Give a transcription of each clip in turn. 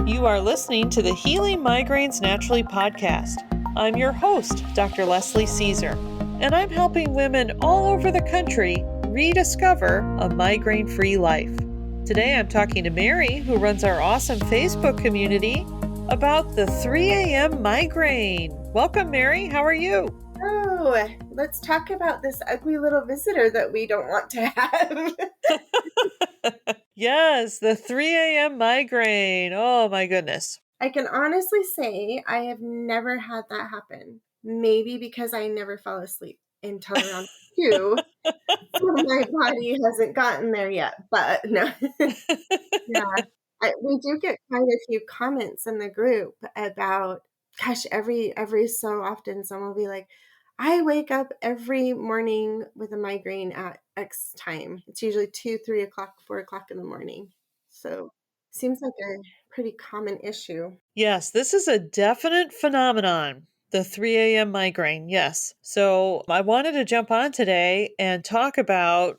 You are listening to the Healing Migraines Naturally podcast. I'm your host, Dr. Leslie Caesar, and I'm helping women all over the country rediscover a migraine-free life. Today I'm talking to Mary, who runs our awesome Facebook community, about the 3 a.m. migraine. Welcome, Mary. How are you? Oh, let's talk about this ugly little visitor that we don't want to have. Yes, the 3 a.m. migraine. Oh, my goodness. I can honestly say I have never had that happen. Maybe because I never fall asleep until around 2. So my body hasn't gotten there yet, but no. Yeah. We do get quite a few comments in the group about, gosh, every so often someone will be like, I wake up every morning with a migraine at X time. It's usually 2, 3 o'clock, 4 o'clock in the morning. So seems like a pretty common issue. Yes, this is a definite phenomenon. The 3 a.m. migraine, yes. So I wanted to jump on today and talk about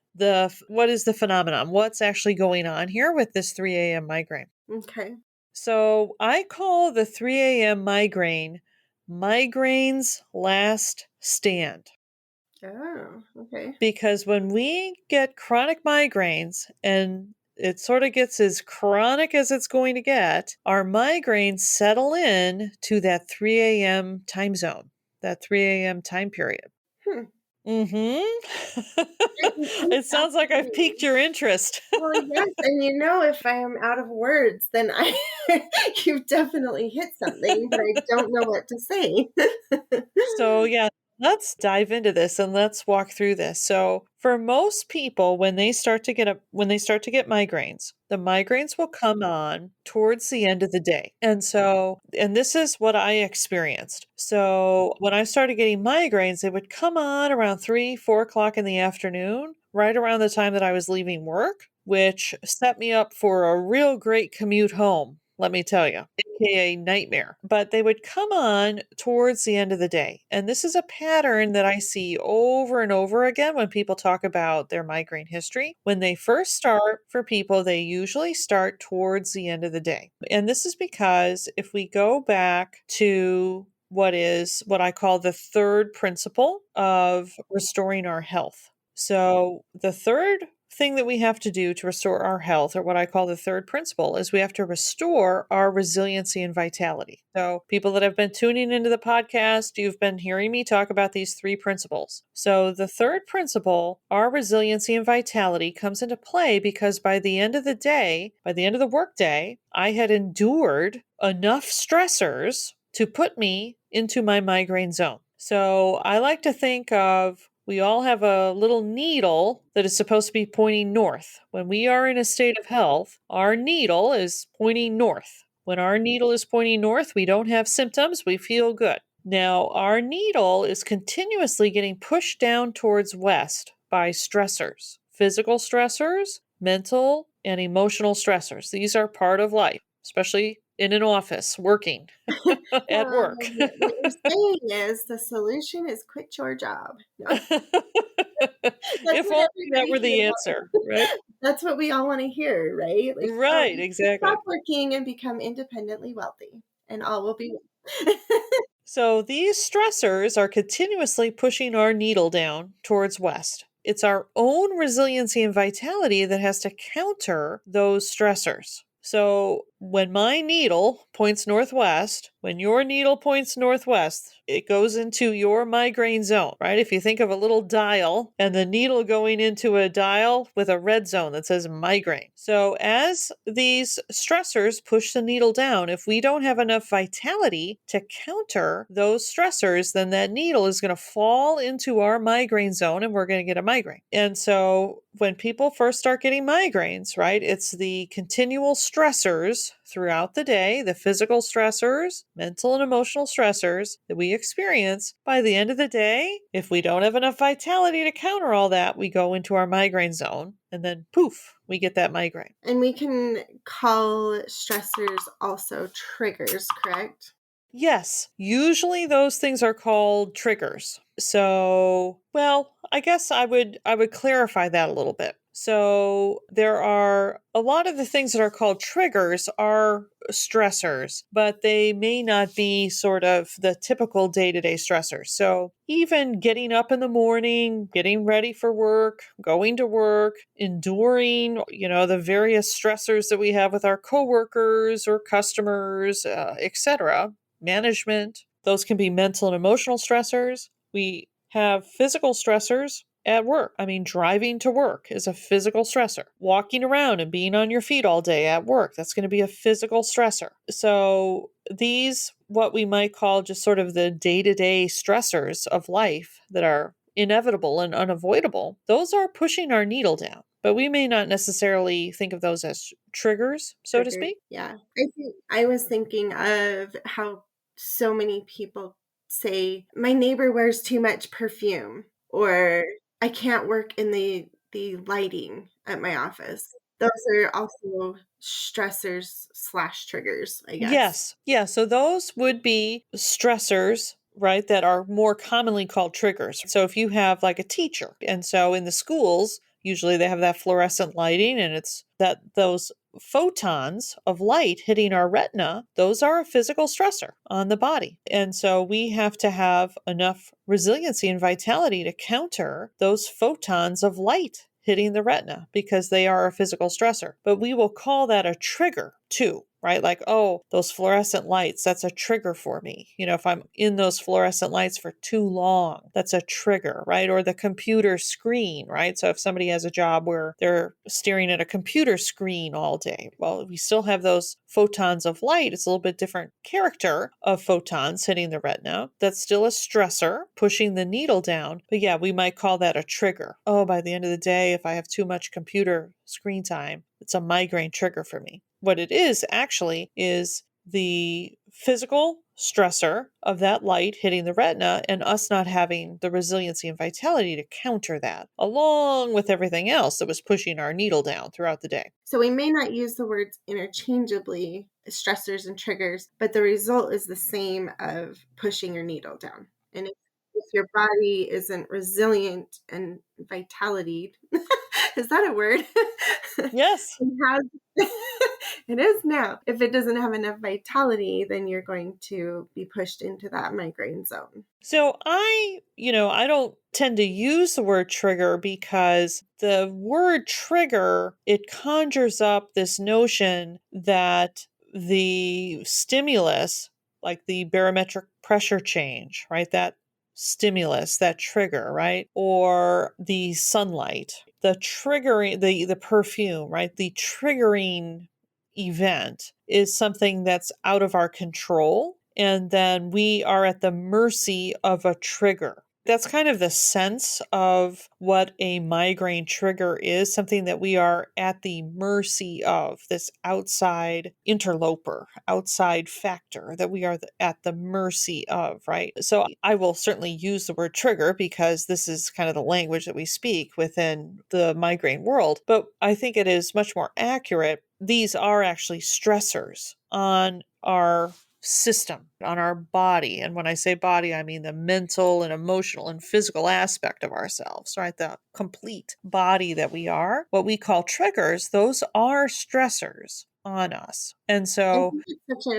what is the phenomenon? What's actually going on here with this 3 a.m. migraine? Okay. So I call the 3 a.m. migraine migraine's last stand. Oh, okay. Because when we get chronic migraines and it sort of gets as chronic as it's going to get, our migraines settle in to that 3 a.m. time zone, that 3 a.m. time period. Mm-hmm. It sounds like I've piqued your interest. Well, yes, and if I am out of words, then you've definitely hit something, but I don't know what to say. So yeah, let's dive into this and let's walk through this. So for most people, when they start to get migraines, the migraines will come on towards the end of the day. And this is what I experienced. So when I started getting migraines, they would come on around 3, 4 o'clock in the afternoon, right around the time that I was leaving work, which set me up for a real great commute home. Let me tell you, aka nightmare. But they would come on towards the end of the day. And this is a pattern that I see over and over again when people talk about their migraine history. When they first start, for people, they usually start towards the end of the day. And this is because if we go back to what I call the third principle of restoring our health. So the third thing that we have to do to restore our health, or what I call the third principle, is we have to restore our resiliency and vitality. So people that have been tuning into the podcast, you've been hearing me talk about these 3 principles. So the third principle, our resiliency and vitality, comes into play because by the end of the day, by the end of the workday, I had endured enough stressors to put me into my migraine zone. So I like to think of, we all have a little needle that is supposed to be pointing north. When we are in a state of health, our needle is pointing north. When our needle is pointing north, we don't have symptoms, we feel good. Now, our needle is continuously getting pushed down towards west by stressors, physical stressors, mental and emotional stressors. These are part of life, especially in an office, working at work. What you're saying is the solution is quit your job. No. If only that were the answer, right? That's what we all want to hear, right? Like, Right, exactly. stop working and become independently wealthy, and all will be well. So these stressors are continuously pushing our needle down towards west. It's our own resiliency and vitality that has to counter those stressors. So when my needle points northwest, when your needle points northwest, it goes into your migraine zone, right? If you think of a little dial and the needle going into a dial with a red zone that says migraine. So as these stressors push the needle down, if we don't have enough vitality to counter those stressors, then that needle is going to fall into our migraine zone and we're going to get a migraine. And so when people first start getting migraines, right, it's the continual stressors throughout the day, the physical stressors, mental and emotional stressors that we experience. By the end of the day, if we don't have enough vitality to counter all that, we go into our migraine zone and then poof, we get that migraine. And we can call stressors also triggers, correct? Yes, usually those things are called triggers. So, well, I guess I would clarify that a little bit. So there are a lot of the things that are called triggers are stressors, but they may not be sort of the typical day-to-day stressors. So even getting up in the morning, getting ready for work, going to work, enduring, the various stressors that we have with our coworkers or customers, etc., management, those can be mental and emotional stressors. We have physical stressors at work. I mean, driving to work is a physical stressor. Walking around and being on your feet all day at work, that's going to be a physical stressor. So, these, what we might call just sort of the day to day stressors of life that are inevitable and unavoidable, those are pushing our needle down. But we may not necessarily think of those as triggers, so to Triggered. speak. Yeah. I was thinking of how so many people say, "My neighbor wears too much perfume," or "I can't work in the lighting at my office." Those are also stressors slash triggers, I guess. Yes. Yeah. So those would be stressors, right, that are more commonly called triggers. So if you have like a teacher, and so in the schools, usually they have that fluorescent lighting, and it's that those photons of light hitting our retina, those are a physical stressor on the body. And so we have to have enough resiliency and vitality to counter those photons of light hitting the retina because they are a physical stressor. But we will call that a trigger too, right? Like, oh, those fluorescent lights, that's a trigger for me. If I'm in those fluorescent lights for too long, that's a trigger, right? Or the computer screen, right? So if somebody has a job where they're staring at a computer screen all day, well, we still have those photons of light. It's a little bit different character of photons hitting the retina. That's still a stressor, pushing the needle down. But yeah, we might call that a trigger. Oh, by the end of the day, if I have too much computer screen time, it's a migraine trigger for me. What it is actually is the physical stressor of that light hitting the retina and us not having the resiliency and vitality to counter that, along with everything else that was pushing our needle down throughout the day. So we may not use the words interchangeably, stressors and triggers, but the result is the same of pushing your needle down. And if your body isn't resilient and vitality, is that a word? Yes. It has, it is now. If it doesn't have enough vitality, then you're going to be pushed into that migraine zone. So I don't tend to use the word trigger because the word trigger, it conjures up this notion that the stimulus, like the barometric pressure change, right? That stimulus, that trigger, right? Or the sunlight, the triggering, the perfume, right? The triggering event is something that's out of our control. And then we are at the mercy of a trigger. That's kind of the sense of what a migraine trigger is, something that we are at the mercy of, this outside interloper, outside factor that we are at the mercy of, right? So I will certainly use the word trigger because this is kind of the language that we speak within the migraine world, but I think it is much more accurate. These are actually stressors on our system, on our body. And when I say body, I mean the mental and emotional and physical aspect of ourselves, right? The complete body that we are. What we call triggers, those are stressors on us. And I so, think it's such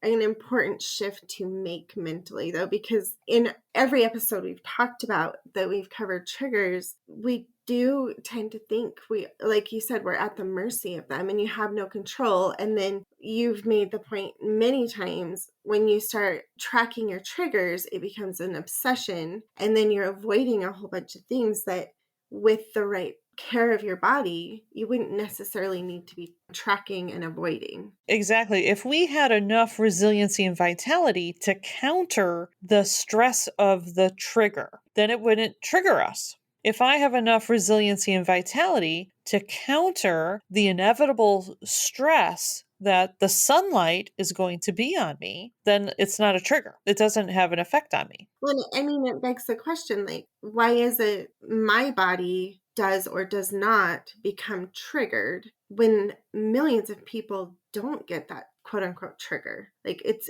an important shift to make mentally, though, because in every episode we've talked about that we've covered triggers, we do tend to think like you said, we're at the mercy of them and you have no control. And then you've made the point many times when you start tracking your triggers, it becomes an obsession. And then you're avoiding a whole bunch of things that with the right care of your body, you wouldn't necessarily need to be tracking and avoiding. exactly, if we had enough resiliency and vitality to counter the stress of the trigger, then it wouldn't trigger us. If I have enough resiliency and vitality to counter the inevitable stress that the sunlight is going to be on me, then it's not a trigger. It doesn't have an effect on me. Well, I mean, it begs the question, like, why is it my body does or does not become triggered when millions of people don't get that quote unquote trigger? Like, it's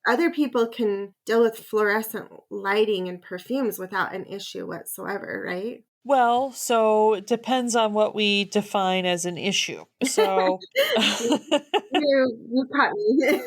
other people can deal with fluorescent lighting and perfumes without an issue whatsoever, right? Well, so it depends on what we define as an issue. So You caught me.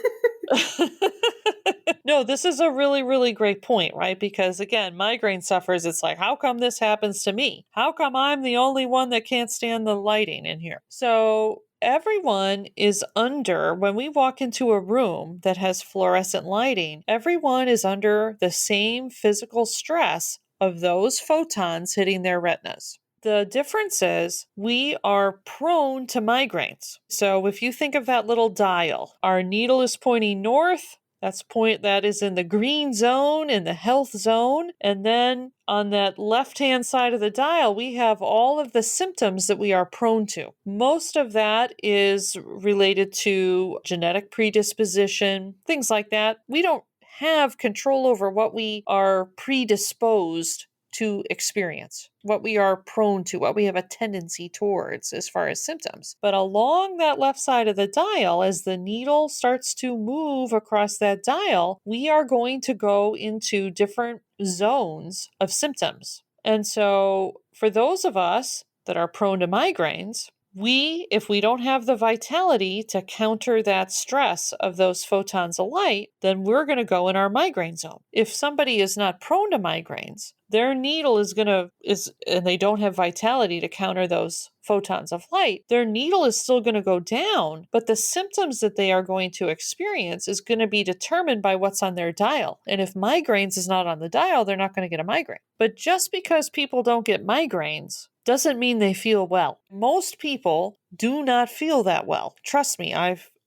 no, this is a really, really great point, right? Because again, migraine sufferers, it's like, how come this happens to me? How come I'm the only one that can't stand the lighting in here? So everyone is under, when we walk into a room that has fluorescent lighting, everyone is under the same physical stress of those photons hitting their retinas. The difference is we are prone to migraines. So if you think of that little dial, our needle is pointing north. That is in the green zone, in the health zone. And then on that left-hand side of the dial, we have all of the symptoms that we are prone to. Most of that is related to genetic predisposition, things like that. We don't have control over what we are predisposed to experience, what we are prone to, what we have a tendency towards as far as symptoms. But along that left side of the dial, as the needle starts to move across that dial, we are going to go into different zones of symptoms. And so, for those of us that are prone to migraines, if we don't have the vitality to counter that stress of those photons of light, then we're going to go in our migraine zone. If somebody is not prone to migraines, their needle and they don't have vitality to counter those photons of light, their needle is still going to go down, but the symptoms that they are going to experience is going to be determined by what's on their dial. And if migraines is not on the dial, they're not going to get a migraine. But just because people don't get migraines doesn't mean they feel well. Most people do not feel that well. Trust me,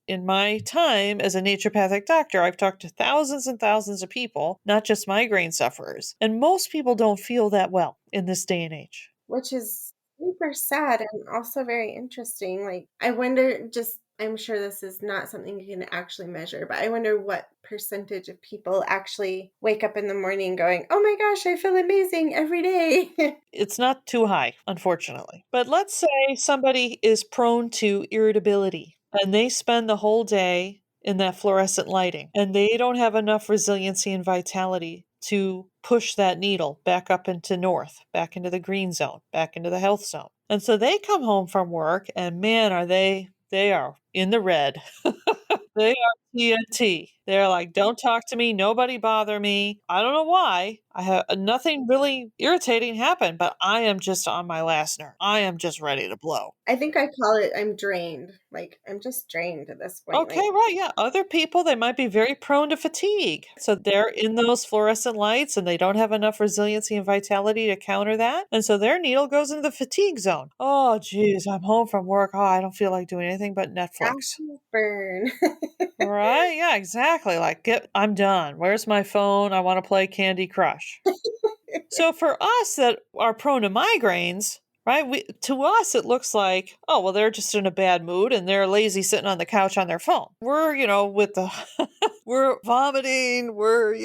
in my time as a naturopathic doctor, I've talked to thousands and thousands of people, not just migraine sufferers, and most people don't feel that well in this day and age. Which is super sad and also very interesting. Like, I wonder, just, I'm sure this is not something you can actually measure, but I wonder what percentage of people actually wake up in the morning going, oh my gosh, I feel amazing every day. It's not too high, unfortunately. But let's say somebody is prone to irritability and they spend the whole day in that fluorescent lighting and they don't have enough resiliency and vitality to push that needle back up into north, back into the green zone, back into the health zone. And so they come home from work and man, they are in the red. They are TNT. They're like, "Don't talk to me, nobody bother me." I don't know why. I have nothing really irritating happened, but I am just on my last nerve. I am just ready to blow. I think I call it I'm drained. Like, I'm just drained at this point. Okay, Like, right, yeah. Other people, they might be very prone to fatigue. So they're in those fluorescent lights and they don't have enough resiliency and vitality to counter that. And so their needle goes into the fatigue zone. Oh, geez, I'm home from work. Oh, I don't feel like doing anything but Netflix. crash burn. Right? Yeah, exactly. Like, I'm done. Where's my phone? I want to play Candy Crush. So for us that are prone to migraines, right? To us it looks like, oh, well, they're just in a bad mood and they're lazy sitting on the couch on their phone. We're, with the we're vomiting, we're,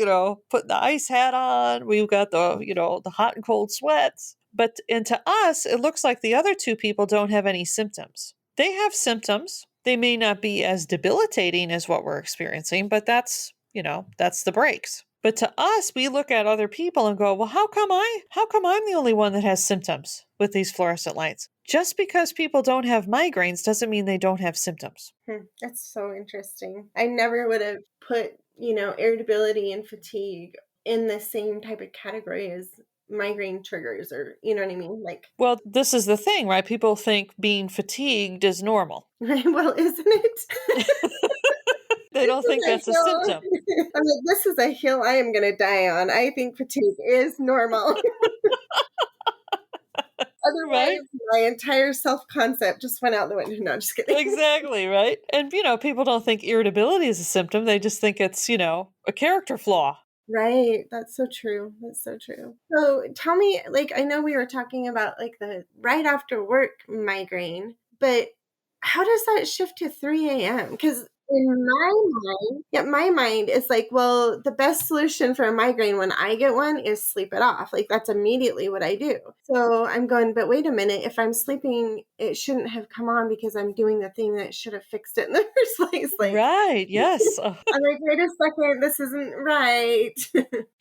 putting the ice hat on, we've got the hot and cold sweats. And to us, it looks like the other two people don't have any symptoms. They have symptoms. They may not be as debilitating as what we're experiencing, but that's the breaks. But to us, we look at other people and go, well, how come I'm the only one that has symptoms with these fluorescent lights? Just because people don't have migraines doesn't mean they don't have symptoms. That's so interesting. I never would have put, irritability and fatigue in the same type of category as migraine triggers, or you know what I mean? Like, Well, this is the thing, right? People think being fatigued is normal. well, isn't it? They This don't is think a that's a hill. symptom, I'm like, this is a hill I am gonna die on. I think fatigue is normal. right? Otherwise, my entire self-concept just went out the window. No, just kidding. Exactly, right? And, people don't think irritability is a symptom. They just think it's, a character flaw. Right. That's so true. That's so true. So tell me, like, I know we were talking about like the right after work migraine, but how does that shift to 3 a.m.? Because In my mind, it's like, well, the best solution for a migraine when I get one is sleep it off. Like, that's immediately what I do. So I'm going, but wait a minute, if I'm sleeping, it shouldn't have come on because I'm doing the thing that should have fixed it in the first place. Like, Right, yes. I'm like, wait a second, this isn't right.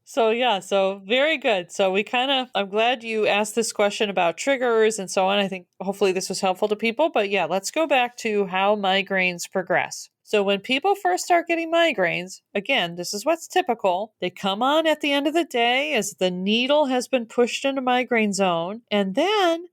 So yeah, so very good. So I'm glad you asked this question about triggers and so on. I think hopefully this was helpful to people. But yeah, let's go back to how migraines progress. So when people first start getting migraines, again, this is what's typical. They come on at the end of the day as the needle has been pushed into migraine zone. And then,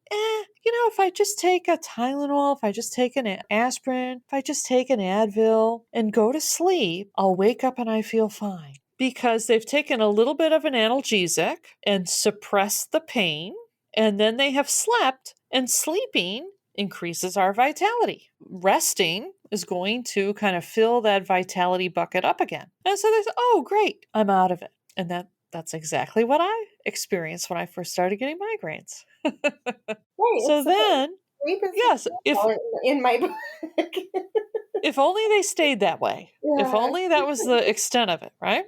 if I just take a Tylenol, if I just take an aspirin, if I just take an Advil and go to sleep, I'll wake up and I feel fine because they've taken a little bit of an analgesic and suppressed the pain, and then they have slept, and sleeping increases our vitality. Resting is going to kind of fill that vitality bucket up again. And so they say, oh, great, I'm out of it. And that's exactly what I experienced when I first started getting migraines. Right. So So then, sleep is yes, if essential in my book. if only they stayed that way. If Yeah. only that was the extent of it, right?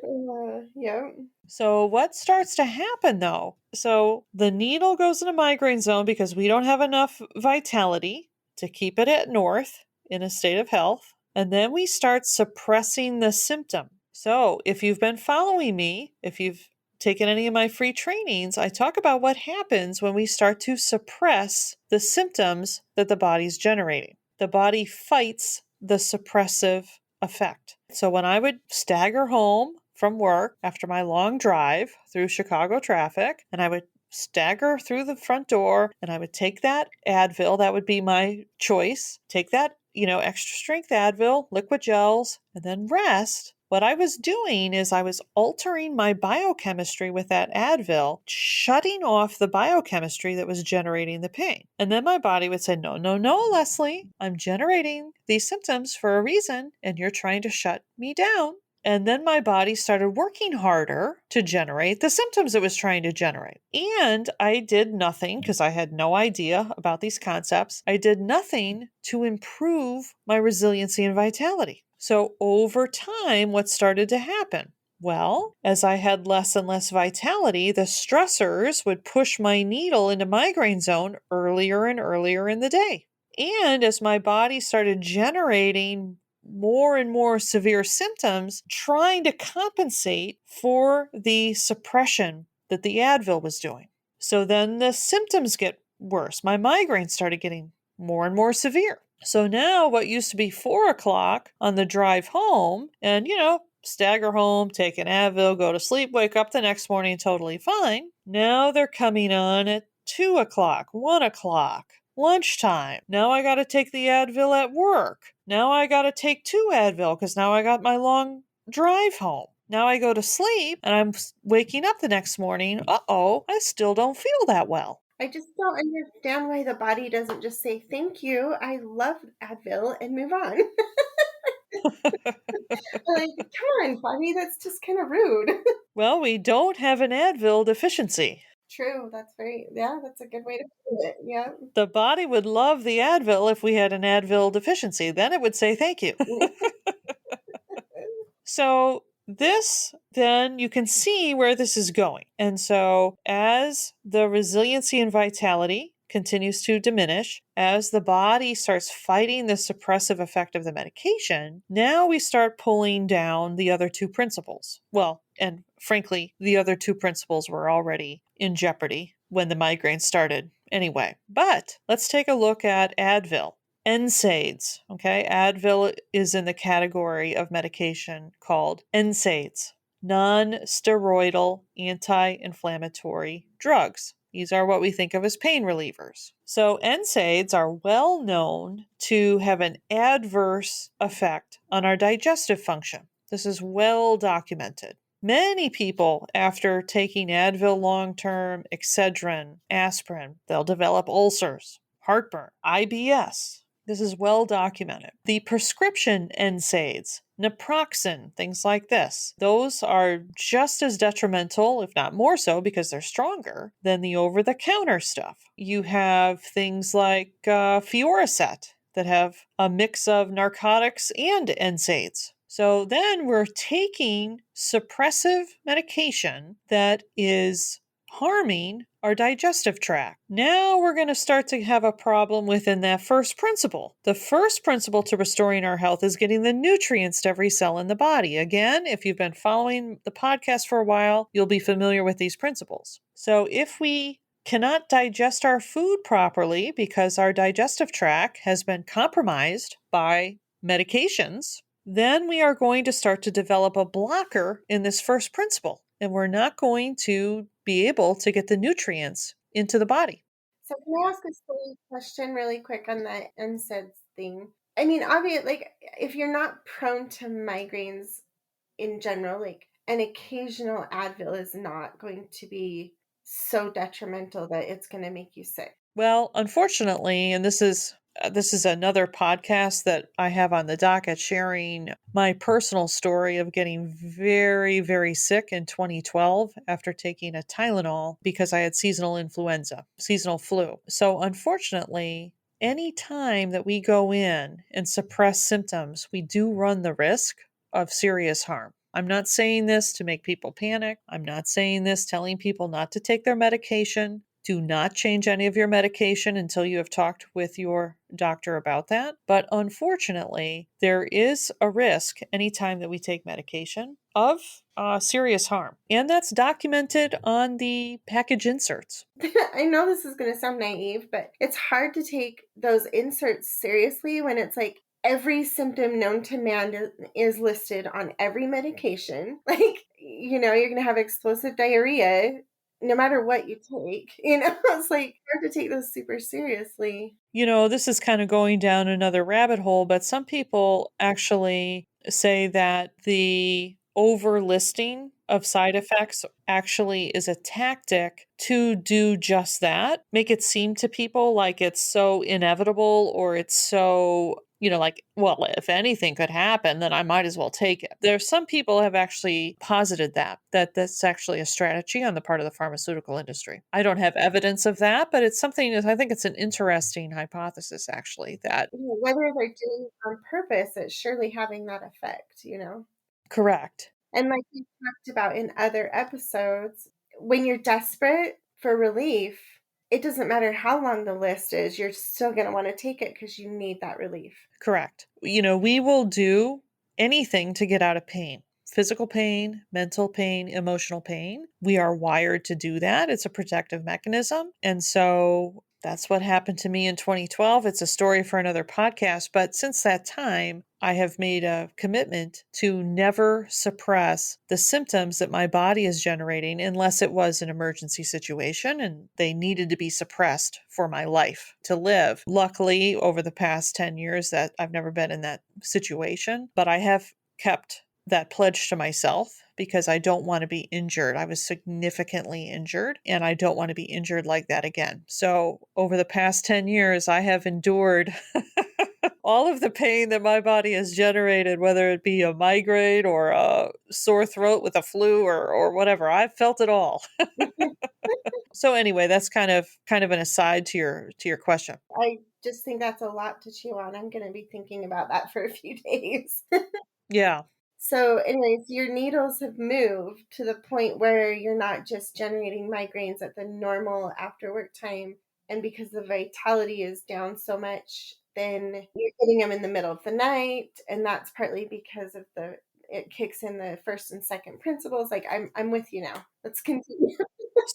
Yeah. So, what starts to happen though? So, the needle goes into migraine zone because we don't have enough vitality to keep it at north in a state of health. And then we start suppressing the symptom. So, if you've been following me, if you've taken any of my free trainings, I talk about what happens when we start to suppress the symptoms that the body's generating. The body fights the suppressive effect. So when I would stagger home from work after my long drive through Chicago traffic, and I would stagger through the front door and I would take that Advil, that would be my choice, take that, extra strength Advil, liquid gels, and then rest. What I was doing is I was altering my biochemistry with that Advil, shutting off the biochemistry that was generating the pain. And then my body would say, no, no, no, Leslie, I'm generating these symptoms for a reason, and you're trying to shut me down. And then my body started working harder to generate the symptoms it was trying to generate. And I did nothing because I had no idea about these concepts. I did nothing to improve my resiliency and vitality. So over time, what started to happen? Well, as I had less and less vitality, the stressors would push my needle into migraine zone earlier and earlier in the day. And as my body started generating more and more severe symptoms, trying to compensate for the suppression that the Advil was doing. So then the symptoms get worse. My migraine started getting more and more severe. So now what used to be 4 o'clock on the drive home, and stagger home, take an Advil, go to sleep, wake up the next morning totally fine. Now they're coming on at 2 o'clock, 1 o'clock, lunchtime. Now I got to take the Advil at work. Now I got to take 2 Advil because now I got my long drive home. Now I go to sleep and I'm waking up the next morning. I still don't feel that well. I just don't understand why the body doesn't just say, thank you, I love Advil, and move on. Like, come on, body, that's just kind of rude. Well, we don't have an Advil deficiency. True, that's a good way to put it. Yeah. The body would love the Advil if we had an Advil deficiency. Then it would say thank you. So then you can see where this is going. And so as the resiliency and vitality continues to diminish, as the body starts fighting the suppressive effect of the medication, now we start pulling down the other two principles. Well, and frankly, the other two principles were already in jeopardy when the migraine started anyway. But let's take a look at Advil. NSAIDs, okay? Advil is in the category of medication called NSAIDs, non-steroidal anti-inflammatory drugs. These are what we think of as pain relievers. So NSAIDs are well known to have an adverse effect on our digestive function. This is well documented. Many people, after taking Advil long-term, Excedrin, aspirin, they'll develop ulcers, heartburn, IBS. This is well documented. The prescription NSAIDs, naproxen, things like this, those are just as detrimental, if not more so, because they're stronger than the over-the-counter stuff. You have things like Fioricet that have a mix of narcotics and NSAIDs. So then we're taking suppressive medication that is harming our digestive tract. Now we're going to start to have a problem within that first principle. The first principle to restoring our health is getting the nutrients to every cell in the body. Again, if you've been following the podcast for a while, you'll be familiar with these principles. So if we cannot digest our food properly because our digestive tract has been compromised by medications, then we are going to start to develop a blocker in this first principle, and we're not going to be able to get the nutrients into the body. So can I ask a silly question really quick on that NSAIDs thing? I mean, obviously, like if you're not prone to migraines in general, like an occasional Advil is not going to be so detrimental that it's going to make you sick. Well, unfortunately, and this is another podcast that I have on the docket sharing my personal story of getting very, very sick in 2012 after taking a Tylenol because I had seasonal influenza, seasonal flu. So, unfortunately, any time that we go in and suppress symptoms, we do run the risk of serious harm. I'm not saying this to make people panic. I'm not saying this telling people not to take their medication. Do not change any of your medication until you have talked with your doctor about that. But unfortunately, there is a risk anytime that we take medication of serious harm. And that's documented on the package inserts. I know this is going to sound naive, but it's hard to take those inserts seriously when it's like every symptom known to man is listed on every medication. Like, you're going to have explosive diarrhea no matter what you take. It's like hard to take those super seriously. This is kind of going down another rabbit hole, but some people actually say that the overlisting of side effects actually is a tactic to do just that, make it seem to people like it's so inevitable or it's so like, well, if anything could happen, then I might as well take it. There's some people have actually posited that that's actually a strategy on the part of the pharmaceutical industry. I don't have evidence of that, but it's something that I think it's an interesting hypothesis, actually, that Whether they're doing it on purpose, it's surely having that effect. correct. And like we talked about in other episodes, when you're desperate for relief, it doesn't matter how long the list is, you're still going to want to take it because you need that relief. Correct. We will do anything to get out of pain. Physical pain, mental pain, emotional pain. We are wired to do that. It's a protective mechanism. And so that's what happened to me in 2012. It's a story for another podcast. But since that time, I have made a commitment to never suppress the symptoms that my body is generating unless it was an emergency situation and they needed to be suppressed for my life to live. Luckily, over the past 10 years that I've never been in that situation, but I have kept that pledge to myself because I don't want to be injured. I was significantly injured and I don't want to be injured like that again. So over the past 10 years, I have endured all of the pain that my body has generated, whether it be a migraine or a sore throat with a flu or whatever. I've felt it all. So anyway, that's kind of an aside to your question. I just think that's a lot to chew on. I'm going to be thinking about that for a few days. Yeah. So, anyways, your needles have moved to the point where you're not just generating migraines at the normal after work time. And because the vitality is down so much, then you're getting them in the middle of the night. And that's partly because of it kicks in the first and second principles. Like, I'm with you now. Let's continue.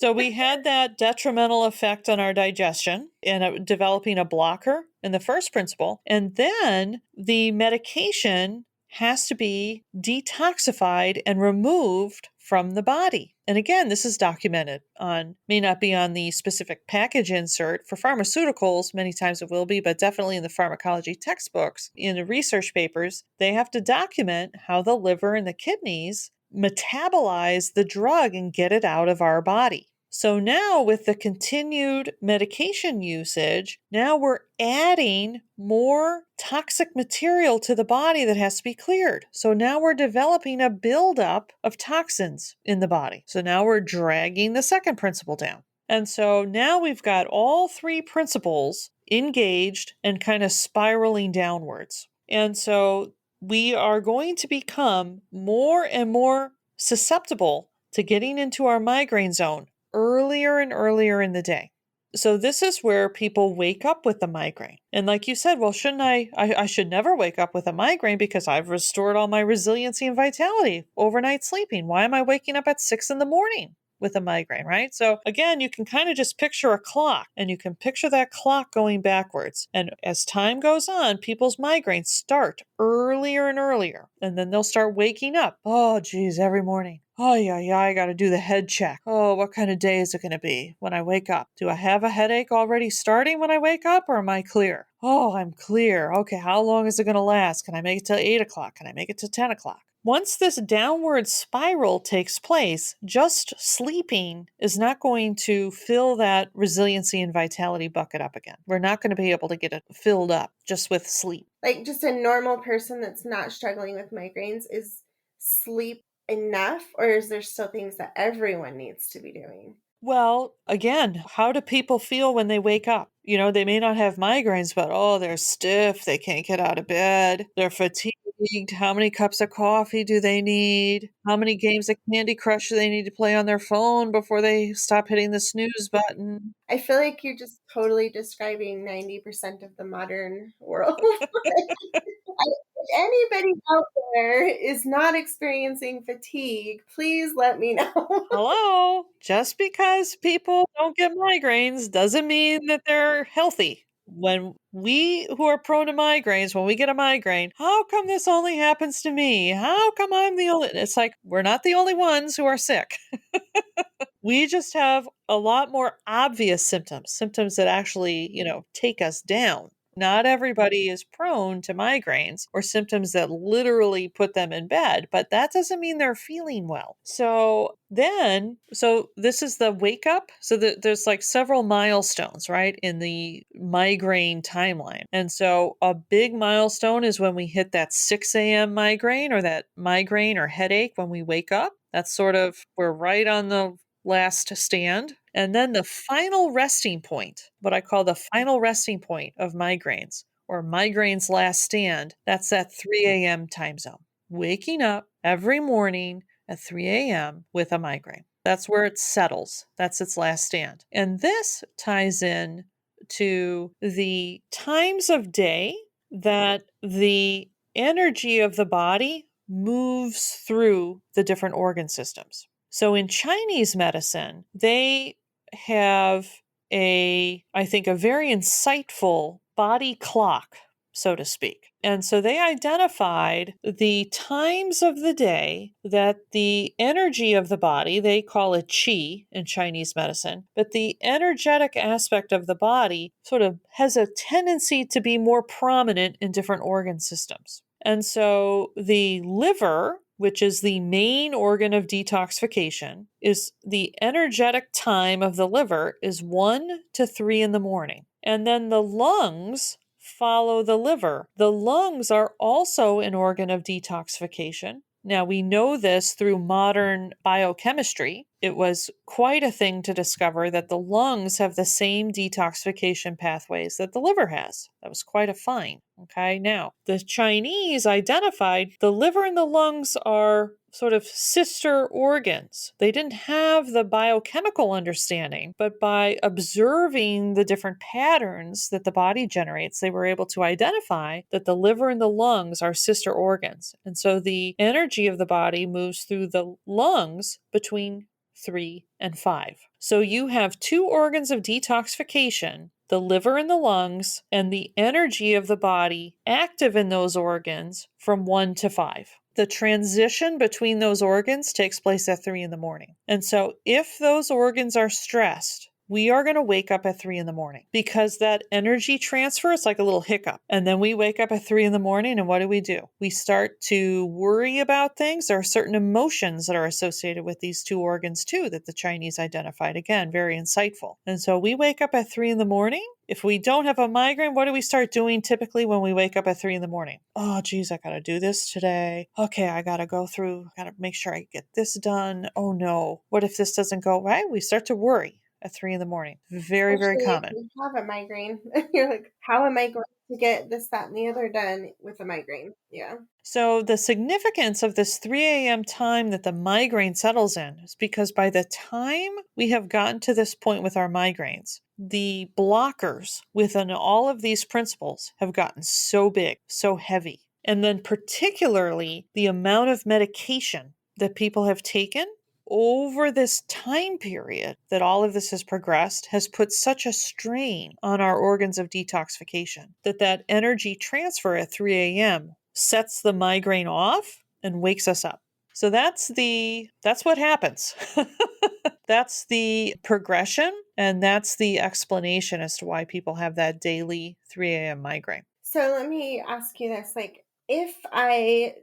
So we had that detrimental effect on our digestion and developing a blocker in the first principle. And then the medication has to be detoxified and removed from the body. And again, this is documented may not be on the specific package insert. For pharmaceuticals, many times it will be, but definitely in the pharmacology textbooks, in the research papers, they have to document how the liver and the kidneys metabolize the drug and get it out of our body. So now with the continued medication usage, now we're adding more toxic material to the body that has to be cleared. So now we're developing a buildup of toxins in the body. So now we're dragging the second principle down. And so now we've got all three principles engaged and kind of spiraling downwards. And so we are going to become more and more susceptible to getting into our migraine zone earlier and earlier in the day. So this is where people wake up with the migraine. And like you said, well, shouldn't I should never wake up with a migraine because I've restored all my resiliency and vitality overnight sleeping. Why am I waking up at 6 in the morning with a migraine, right? So again, you can kind of just picture a clock and you can picture that clock going backwards. And as time goes on, people's migraines start earlier and earlier. And then they'll start waking up. Oh, geez, every morning. Oh, yeah, I got to do the head check. Oh, what kind of day is it going to be when I wake up? Do I have a headache already starting when I wake up, or am I clear? Oh, I'm clear. Okay, how long is it going to last? Can I make it till 8 o'clock? Can I make it to 10 o'clock? Once this downward spiral takes place, just sleeping is not going to fill that resiliency and vitality bucket up again. We're not going to be able to get it filled up just with sleep. Like just a normal person that's not struggling with migraines, is sleep enough, or is there still things that everyone needs to be doing? Well, again, how do people feel when they wake up? You know, they may not have migraines, but oh, they're stiff. They can't get out of bed. They're fatigued. How many cups of coffee do they need? How many games of Candy Crush do they need to play on their phone before they stop hitting the snooze button? I feel like you're just totally describing 90% of the modern world. If anybody out there is not experiencing fatigue, please let me know. Hello? Just because people don't get migraines doesn't mean that they're healthy. When we who are prone to migraines, when we get a migraine, how come this only happens to me? How come I'm the only? It's like we're not the only ones who are sick. We just have a lot more obvious symptoms, symptoms that actually, take us down. Not everybody is prone to migraines or symptoms that literally put them in bed, but that doesn't mean they're feeling well. So this is the wake up. So there's like several milestones, right, in the migraine timeline. And so a big milestone is when we hit that 6 a.m. migraine or that migraine or headache when we wake up. That's sort of, we're right on the last stand. And then the final resting point, what I call the final resting point of migraines or migraine's last stand, that's that 3 a.m. time zone. Waking up every morning at 3 a.m. with a migraine. That's where it settles. That's its last stand. And this ties in to the times of day that the energy of the body moves through the different organ systems. So in Chinese medicine, they have I think, a very insightful body clock, so to speak. And so they identified the times of the day that the energy of the body, they call it qi in Chinese medicine, but the energetic aspect of the body sort of has a tendency to be more prominent in different organ systems. And so the liver, which is the main organ of detoxification, is the energetic time of the liver is 1 to 3 in the morning. And then the lungs follow the liver. The lungs are also an organ of detoxification. Now, we know this through modern biochemistry. It was quite a thing to discover that the lungs have the same detoxification pathways that the liver has. That was quite a find. Okay, now, the Chinese identified the liver and the lungs are sort of sister organs. They didn't have the biochemical understanding, but by observing the different patterns that the body generates, they were able to identify that the liver and the lungs are sister organs. And so the energy of the body moves through the lungs between 3 and 5. So you have two organs of detoxification, the liver and the lungs, and the energy of the body active in those organs from 1 to 5. The transition between those organs takes place at 3 in the morning. And so if those organs are stressed, we are going to wake up at 3 in the morning because that energy transfer is like a little hiccup. And then we wake up at 3 in the morning and what do? We start to worry about things. There are certain emotions that are associated with these two organs too that the Chinese identified. Again, very insightful. And so we wake up at 3 in the morning. If we don't have a migraine, what do we start doing typically when we wake up at 3 in the morning? Oh, geez, I got to do this today. Okay, I got to go through, got to make sure I get this done. Oh no, what if this doesn't go right? We start to worry. at 3 in the morning. Very, very Especially if common. you have a migraine. You're like, "How am I going to get this, that, and the other done with a migraine?" Yeah. So, the significance of this 3 a.m. time that the migraine settles in is because by the time we have gotten to this point with our migraines, the blockers within all of these principles have gotten so big, so heavy. And then, particularly, the amount of medication that people have taken over this time period that all of this has progressed has put such a strain on our organs of detoxification that that energy transfer at 3 a.m. sets the migraine off and wakes us up. So that's what happens. That's the progression and that's the explanation as to why people have that daily 3 a.m. migraine. So let me ask you this, like, if I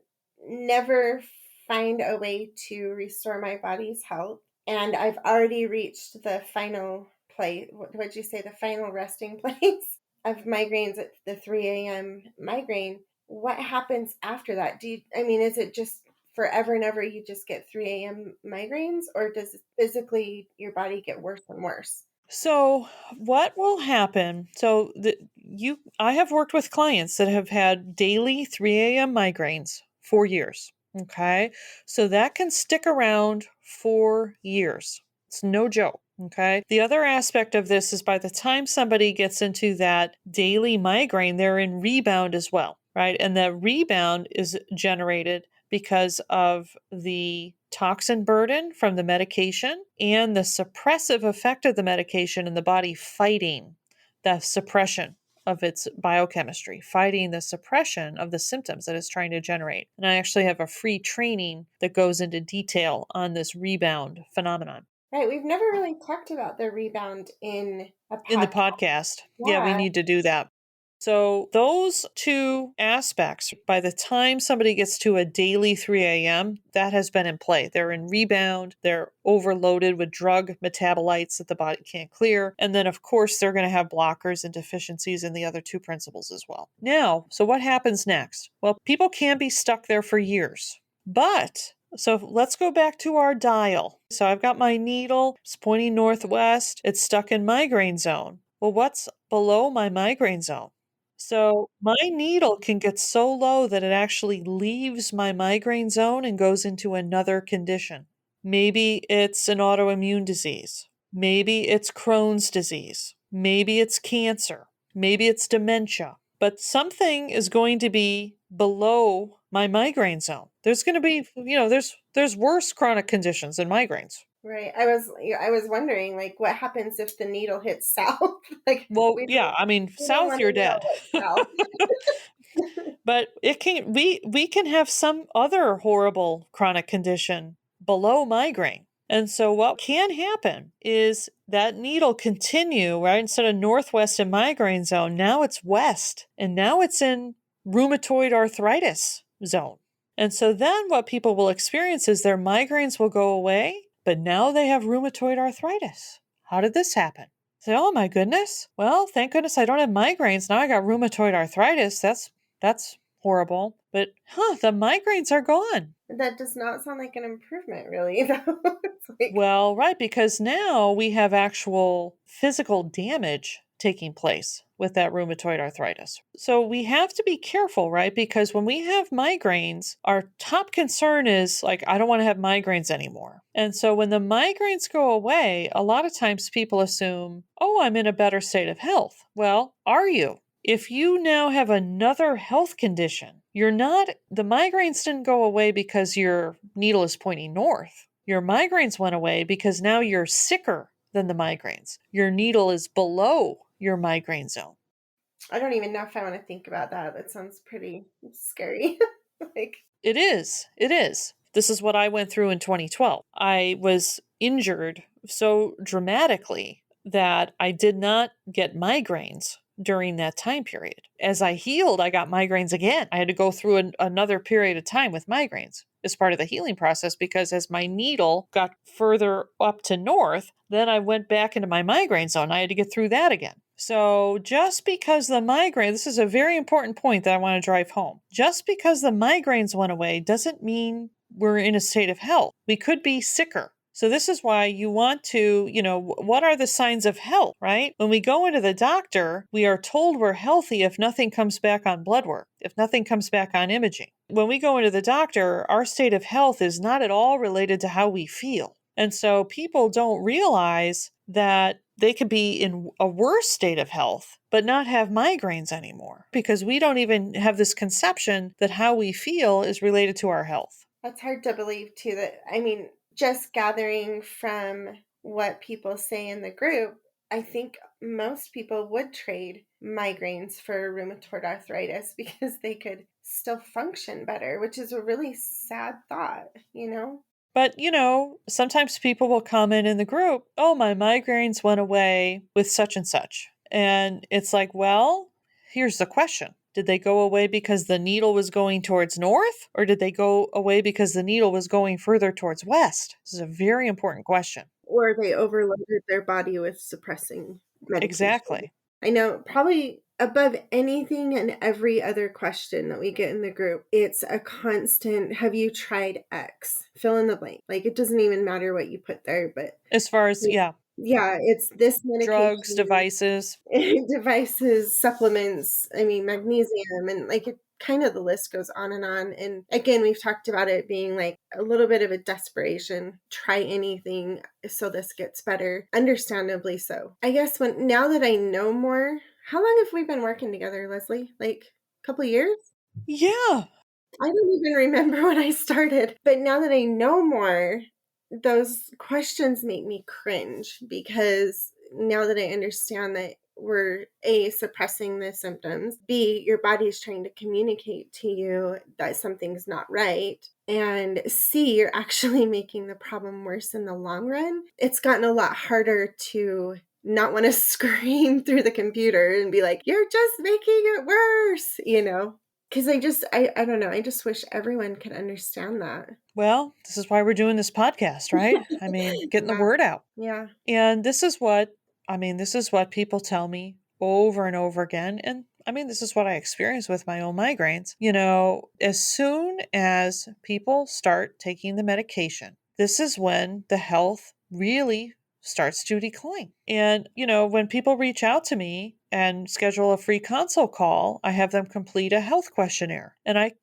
never find a way to restore my body's health and I've already reached the final place, what would you say, the final resting place of migraines at the 3 a.m. migraine, what happens after that? I mean, is it just forever and ever you just get 3 a.m. migraines, or does physically your body get worse and worse? So, what will happen? I have worked with clients that have had daily 3 a.m. migraines for years. Okay. So that can stick around for years. It's no joke. Okay. The other aspect of this is by the time somebody gets into that daily migraine, they're in rebound as well. Right. And that rebound is generated because of the toxin burden from the medication and the suppressive effect of the medication in the body fighting the suppression of its biochemistry, fighting the suppression of the symptoms that it's trying to generate. And I actually have a free training that goes into detail on this rebound phenomenon Right. We've never really talked about the rebound in a in the podcast. podcast. Yeah, we Yeah. need to do that. So, those two aspects, by the time somebody gets to a daily 3 a.m., that has been in play. They're in rebound, they're overloaded with drug metabolites that the body can't clear. And then, of course, they're going to have blockers and deficiencies in the other two principles as well. Now, so what happens next? Well, people can be stuck there for years. So let's go back to our dial. So I've got my needle, it's pointing northwest, it's stuck in migraine zone. Well, what's below my migraine zone? So my needle can get so low that it actually leaves my migraine zone and goes into another condition. Maybe it's an autoimmune disease. Maybe it's Crohn's disease. Maybe it's cancer. Maybe it's dementia. But something is going to be below my migraine zone. There's going to be, there's worse chronic conditions than migraines. Right. I was wondering, like, what happens if the needle hits south? Like, Well, we yeah, don't I mean, we don't south want you're to know dead. what's south. But we can have some other horrible chronic condition below migraine. And so what can happen is that needle continue, right? Instead of northwest in migraine zone, now it's west and now it's in rheumatoid arthritis zone. And so then what people will experience is their migraines will go away, but now they have rheumatoid arthritis. How did this happen? Say, oh my goodness. Well, thank goodness I don't have migraines. Now I got rheumatoid arthritis. That's horrible. But the migraines are gone. That does not sound like an improvement, really, though. It's like, Well, right, because now we have actual physical damage taking place with that rheumatoid arthritis. So we have to be careful, right? Because when we have migraines, our top concern is like, I don't want to have migraines anymore. And so when the migraines go away, a lot of times people assume, oh, I'm in a better state of health. Well, are you? If you now have another health condition, the migraines didn't go away because your needle is pointing north. Your migraines went away because now you're sicker than the migraines. Your needle is below your migraine zone. I don't even know if I want to think about that. That sounds pretty scary. Like, It is. It is. This is what I went through in 2012. I was injured so dramatically that I did not get migraines during that time period. As I healed, I got migraines again. I had to go through another period of time with migraines as part of the healing process because as my needle got further up to north, then I went back into my migraine zone. I had to get through that again. So just because the migraine, this is a very important point that I want to drive home. Just because the migraines went away doesn't mean we're in a state of health. We could be sicker. So this is why you want to, what are the signs of health, right? When we go into the doctor, we are told we're healthy if nothing comes back on blood work, if nothing comes back on imaging. When we go into the doctor, our state of health is not at all related to how we feel. And so people don't realize that they could be in a worse state of health, but not have migraines anymore because we don't even have this conception that how we feel is related to our health. That's hard to believe too, that, I mean, just gathering from what people say in the group, I think most people would trade migraines for rheumatoid arthritis because they could still function better, which is a really sad thought, you know? But, sometimes people will comment in the group, oh, my migraines went away with such and such. And it's like, well, here's the question. Did they go away because the needle was going towards north, or did they go away because the needle was going further towards west? This is a very important question. Or they overloaded their body with suppressing medication. Exactly. I know, probably above anything and every other question that we get in the group, it's a constant, have you tried X? Fill in the blank. Like, it doesn't even matter what you put there, but As far as, yeah, yeah, it's this drugs, medication, devices. devices, supplements, I mean, magnesium, and like it kind of, the list goes on and on. And again, we've talked about it being like a little bit of a desperation, try anything so this gets better, understandably so. I guess now that I know more, how long have we been working together, Leslie? Like a couple of years? Yeah. I don't even remember when I started, but now that I know more, those questions make me cringe because now that I understand that we're A, suppressing the symptoms, B, your body's trying to communicate to you that something's not right, and C, you're actually making the problem worse in the long run. It's gotten a lot harder to not want to scream through the computer and be like, you're just making it worse, because I don't know. I just wish everyone could understand that. Well, this is why we're doing this podcast, right? I mean, getting the Yeah. word out. Yeah. And this is what people tell me over and over again. And I mean, this is what I experience with my own migraines. As soon as people start taking the medication, this is when the health really starts to decline. And, when people reach out to me and schedule a free consult call, I have them complete a health questionnaire. And I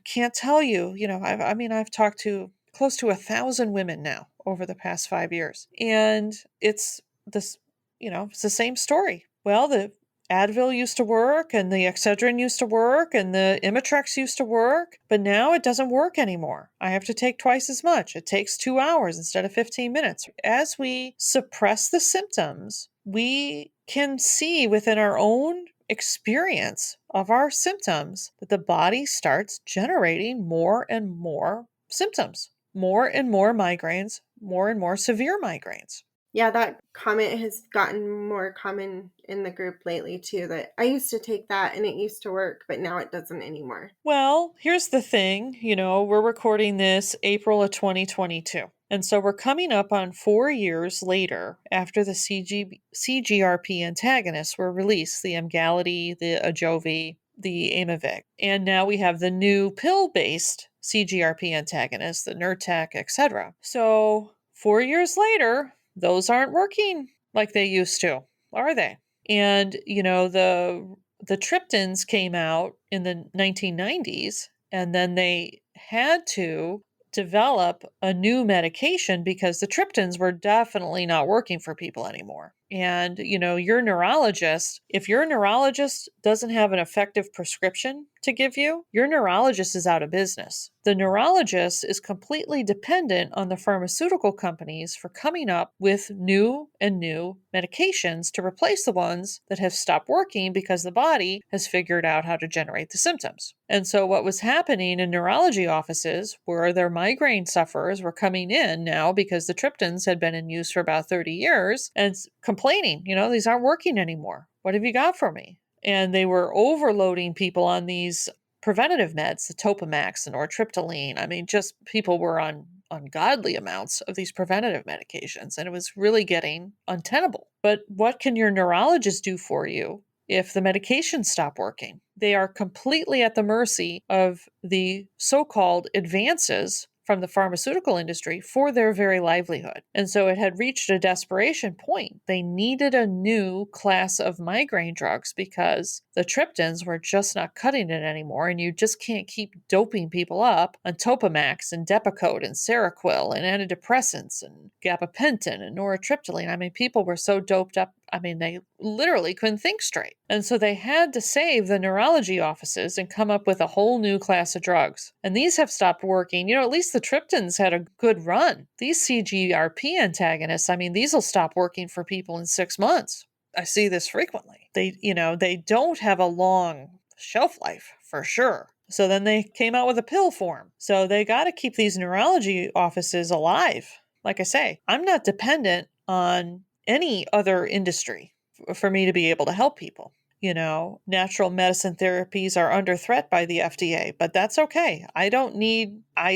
can't tell you, I've talked to close to 1,000 women now over the past 5 years. And it's this, it's the same story. Well, the Advil used to work and the Excedrin used to work and the Imitrex used to work, but now it doesn't work anymore. I have to take twice as much. It takes 2 hours instead of 15 minutes. As we suppress the symptoms, we can see within our own experience of our symptoms that the body starts generating more and more symptoms, more and more migraines, more and more severe migraines. Yeah, that comment has gotten more common in the group lately too, that I used to take that and it used to work, but now it doesn't anymore. Well, here's the thing, we're recording this April of 2022. And so we're coming up on 4 years later after the CGRP antagonists were released, the Emgality, the Ajovy, the Aimovig. And now we have the new pill-based CGRP antagonists, the Nurtec, etc. So 4 years later, those aren't working like they used to, are they? And, the triptans came out in the 1990s, and then they had to develop a new medication because the triptans were definitely not working for people anymore. And, your neurologist, if your neurologist doesn't have an effective prescription to give you, your neurologist is out of business. The neurologist is completely dependent on the pharmaceutical companies for coming up with new and new medications to replace the ones that have stopped working because the body has figured out how to generate the symptoms. And so what was happening in neurology offices where their migraine sufferers were coming in now because the triptans had been in use for about 30 years and complaining, these aren't working anymore. What have you got for me? And they were overloading people on these preventative meds, the Topamax and nortriptyline. I mean, just people were on ungodly amounts of these preventative medications, and it was really getting untenable. But what can your neurologist do for you if the medications stop working? They are completely at the mercy of the so-called advances from the pharmaceutical industry for their very livelihood. And so it had reached a desperation point. They needed a new class of migraine drugs because the triptans were just not cutting it anymore, and you just can't keep doping people up on Topamax and Depakote and Seroquel and antidepressants and gabapentin and nortriptyline. I mean, people were so doped up, I mean, they literally couldn't think straight. And so they had to save the neurology offices and come up with a whole new class of drugs. And these have stopped working. At least the triptans had a good run. These CGRP antagonists, I mean, these will stop working for people in 6 months. I see this frequently. They don't have a long shelf life for sure. So then they came out with a pill form. So they got to keep these neurology offices alive. Like I say, I'm not dependent on any other industry for me to be able to help people. Natural medicine therapies are under threat by the FDA, but that's okay. I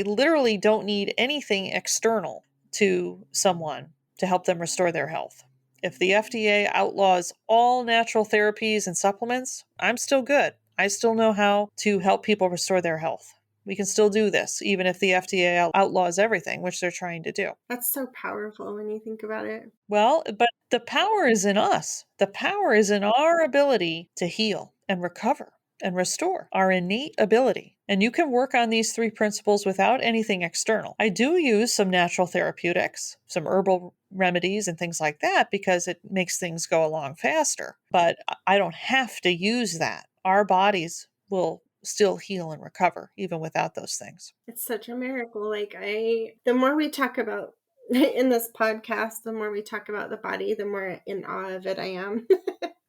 literally don't need anything external to someone to help them restore their health. If the FDA outlaws all natural therapies and supplements, I'm still good. I still know how to help people restore their health. We can still do this, even if the FDA outlaws everything, which they're trying to do. That's so powerful when you think about it. Well, but the power is in us. The power is in our ability to heal and recover and restore, our innate ability. And you can work on these 3 principles without anything external. I do use some natural therapeutics, some herbal remedies and things like that because it makes things go along faster. But I don't have to use that. Our bodies will still heal and recover even without those things. It's such a miracle. The more we talk about in this podcast, the more we talk about the body, the more in awe of it I am.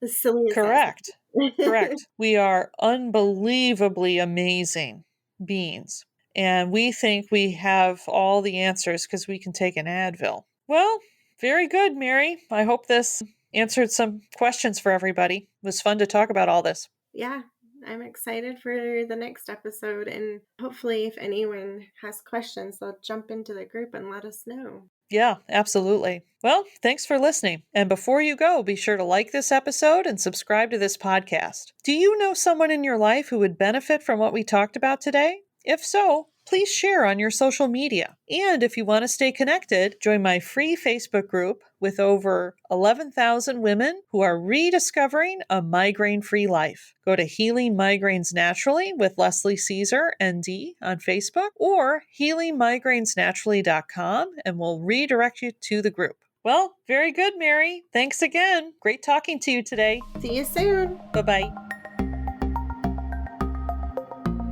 As silly as Correct. Correct. We are unbelievably amazing beings. And we think we have all the answers because we can take an Advil. Well, very good, Mary. I hope this answered some questions for everybody. It was fun to talk about all this. Yeah, I'm excited for the next episode. And hopefully, if anyone has questions, they'll jump into the group and let us know. Yeah, absolutely. Well, thanks for listening. And before you go, be sure to like this episode and subscribe to this podcast. Do you know someone in your life who would benefit from what we talked about today? If so, please share on your social media. And if you want to stay connected, join my free Facebook group with over 11,000 women who are rediscovering a migraine-free life. Go to Healing Migraines Naturally with Leslie Caesar, ND, on Facebook or healingmigrainesnaturally.com, and we'll redirect you to the group. Well, very good, Mary. Thanks again. Great talking to you today. See you soon. Bye-bye.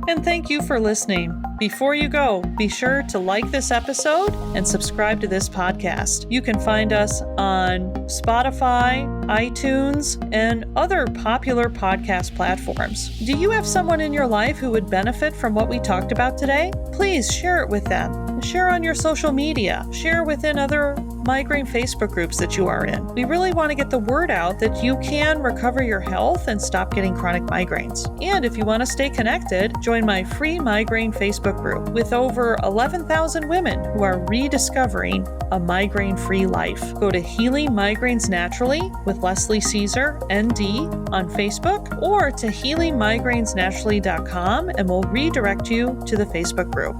And thank you for listening. Before you go, be sure to like this episode and subscribe to this podcast. You can find us on Spotify, iTunes, and other popular podcast platforms. Do you have someone in your life who would benefit from what we talked about today? Please share it with them. Share on your social media. Share within other migraine Facebook groups that you are in. We really want to get the word out that you can recover your health and stop getting chronic migraines. And if you want to stay connected, join my free migraine Facebook group with over 11,000 women who are rediscovering a migraine-free life. Go to Healing Migraines Naturally with Leslie Caesar, ND, on Facebook or to healingmigrainesnaturally.com and we'll redirect you to the Facebook group.